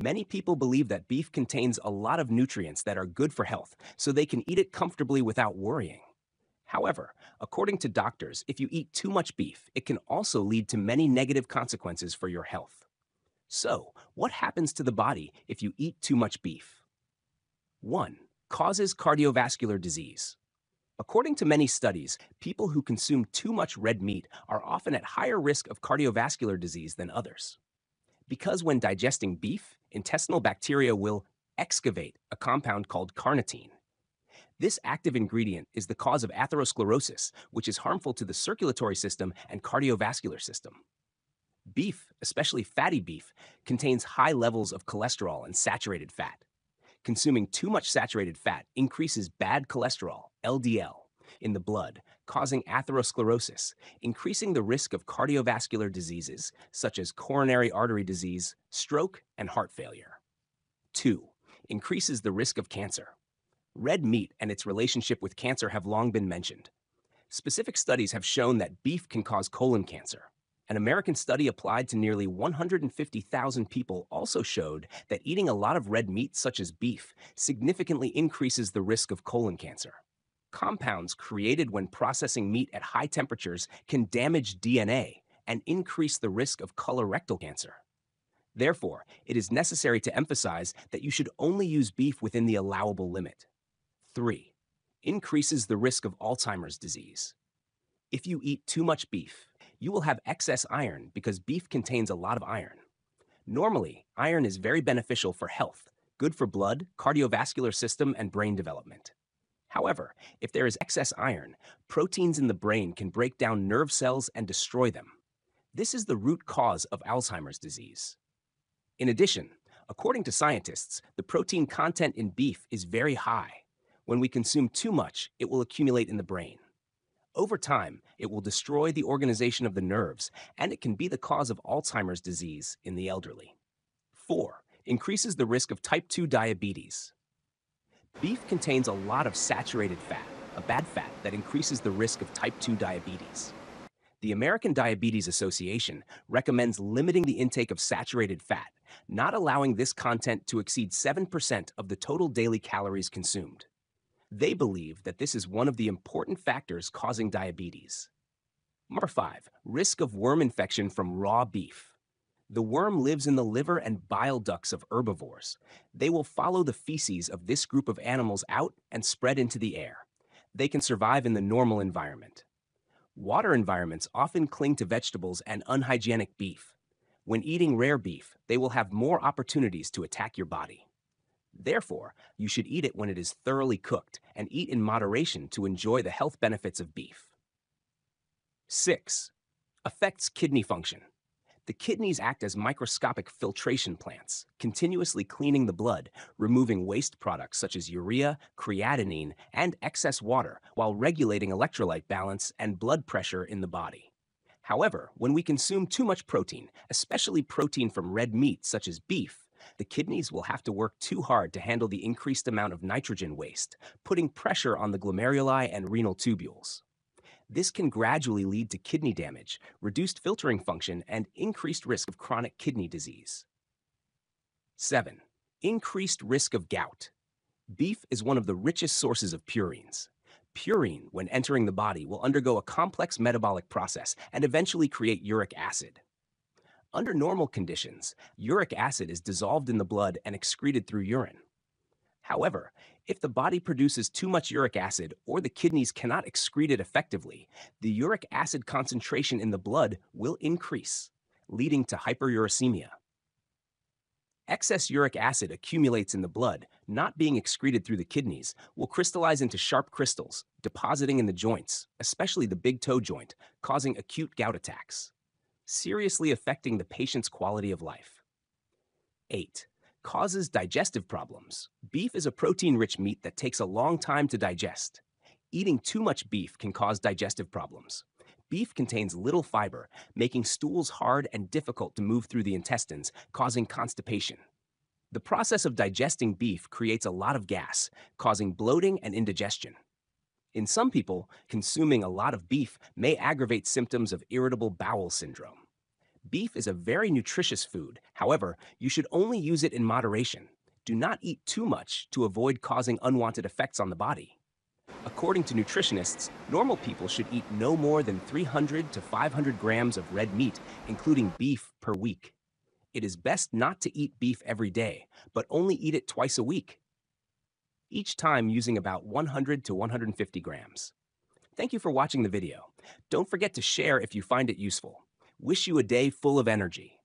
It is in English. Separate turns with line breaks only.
Many people believe that beef contains a lot of nutrients that are good for health, so they can eat it comfortably without worrying. However, according to doctors, if you eat too much beef, it can also lead to many negative consequences for your health. So, what happens to the body if you eat too much beef? 1. Causes cardiovascular disease. According to many studies, people who consume too much red meat are often at higher risk of cardiovascular disease than others. Because when digesting beef, intestinal bacteria will excavate a compound called carnitine. This active ingredient is the cause of atherosclerosis, which is harmful to the circulatory system and cardiovascular system. Beef, especially fatty beef, contains high levels of cholesterol and saturated fat. Consuming too much saturated fat increases bad cholesterol, LDL, in the blood, causing atherosclerosis, increasing the risk of cardiovascular diseases such as coronary artery disease, stroke, and heart failure. 2. Increases the risk of cancer. Red meat and its relationship with cancer have long been mentioned. Specific studies have shown that beef can cause colon cancer. An American study applied to nearly 150,000 people also showed that eating a lot of red meat, such as beef, significantly increases the risk of colon cancer. Compounds created when processing meat at high temperatures can damage DNA and increase the risk of colorectal cancer. Therefore, it is necessary to emphasize that you should only use beef within the allowable limit. 3. Increases the risk of Alzheimer's disease. If you eat too much beef, you will have excess iron because beef contains a lot of iron. Normally, iron is very beneficial for health, good for blood, cardiovascular system, and brain development. However, if there is excess iron, proteins in the brain can break down nerve cells and destroy them. This is the root cause of Alzheimer's disease. In addition, according to scientists, the protein content in beef is very high. When we consume too much, it will accumulate in the brain. Over time, it will destroy the organization of the nerves, and it can be the cause of Alzheimer's disease in the elderly. 4. Increases the risk of type 2 diabetes. Beef contains a lot of saturated fat, a bad fat that increases the risk of type 2 diabetes. The American Diabetes Association recommends limiting the intake of saturated fat, not allowing this content to exceed 7% of the total daily calories consumed. They believe that this is one of the important factors causing diabetes. Number 5. Risk of worm infection from raw beef. The worm lives in the liver and bile ducts of herbivores. They will follow the feces of this group of animals out and spread into the air. They can survive in the normal environment. Water environments often cling to vegetables and unhygienic beef. When eating rare beef, they will have more opportunities to attack your body. Therefore, you should eat it when it is thoroughly cooked and eat in moderation to enjoy the health benefits of beef. 6. Affects kidney function. The kidneys act as microscopic filtration plants, continuously cleaning the blood, removing waste products such as urea, creatinine, and excess water while regulating electrolyte balance and blood pressure in the body. However, when we consume too much protein, especially protein from red meat such as beef, the kidneys will have to work too hard to handle the increased amount of nitrogen waste, putting pressure on the glomeruli and renal tubules. This can gradually lead to kidney damage, reduced filtering function, and increased risk of chronic kidney disease. 7. Increased risk of gout. Beef is one of the richest sources of purines. Purine, when entering the body, will undergo a complex metabolic process and eventually create uric acid. Under normal conditions, uric acid is dissolved in the blood and excreted through urine. However, if the body produces too much uric acid or the kidneys cannot excrete it effectively, the uric acid concentration in the blood will increase, leading to hyperuricemia. Excess uric acid accumulates in the blood, not being excreted through the kidneys, will crystallize into sharp crystals, depositing in the joints, especially the big toe joint, causing acute gout attacks, seriously affecting the patient's quality of life. 8. Causes digestive problems. Beef is a protein-rich meat that takes a long time to digest. Eating too much beef can cause digestive problems. Beef contains little fiber, making stools hard and difficult to move through the intestines, causing constipation. The process of digesting beef creates a lot of gas, causing bloating and indigestion. In some people, consuming a lot of beef may aggravate symptoms of irritable bowel syndrome. Beef is a very nutritious food. However, you should only use it in moderation. Do not eat too much to avoid causing unwanted effects on the body. According to nutritionists, normal people should eat no more than 300 to 500 grams of red meat, including beef, per week. It is best not to eat beef every day, but only eat it twice a week, each time using about 100 to 150 grams. Thank you for watching the video. Don't forget to share if you find it useful. Wish you a day full of energy.